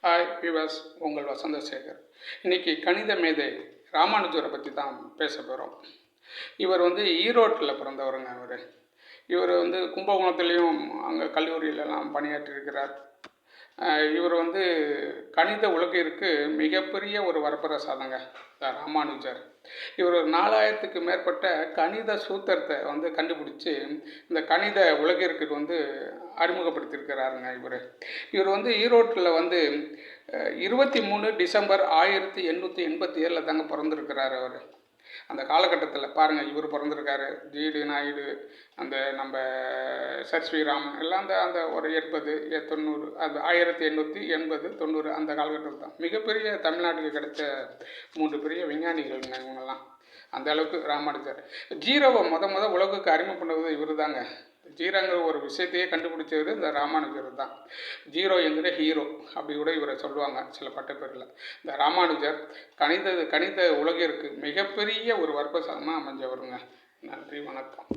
Hi விவாஸ், உங்கள் வசந்தசேகர். இன்றைக்கி கணித மேதை ராமானுஜரை பற்றி தான் பேச போகிறோம். இவர் ஈரோட்டில் பிறந்தவருங்க. இவர் கும்பகோணத்துலேயும் அங்கே கல்லூரியிலலாம் பணியாற்றியிருக்கிறார். இவர் கணித உலகிற்கு மிகப்பெரிய ஒரு வரப்பிரசாதங்க ராமானுஜர். இவர் 4000க்கு மேற்பட்ட கணித சூத்திரத்தை கண்டுபிடிச்சி இந்த கணித உலகிற்கு அறிமுகப்படுத்தியிருக்கிறாருங்க. இவர் ஈரோட்டில் 23 டிசம்பர் 1887 தாங்க பிறந்திருக்கிறார். அவர் அந்த காலகட்டத்தில் பாருங்கள், இவர் பிறந்திருக்காரு, ஜிடி நாயுடு, நம்ம சர் ஸ்ரீராம் எல்லாம் அந்த ஒரு 80 90 அது 1880 90 அந்த காலகட்டத்தில் தான் மிகப்பெரிய தமிழ்நாட்டுக்கு கிடைச்ச 3 பெரிய விஞ்ஞானிகள்ங்க இவங்கெல்லாம். அந்த அளவுக்கு ராமானுஜர். ஜீரோவை முத உலகுக்கு அறிமுகம் பண்ணுவது இவர் தாங்க. ஜீரோங்கிற ஒரு விஷயத்தையே கண்டுபிடிச்சது இந்த ராமானுஜர் தான். ஜீரோ என்கிற ஹீரோ அப்படி கூட இவரை சொல்லுவாங்க சில பட்டப்பேரில். இந்த ராமானுஜர் கணித உலகிற்கு மிகப்பெரிய ஒரு வரப்பிரசாதமாக அமைஞ்சவருங்க. நன்றி, வணக்கம்.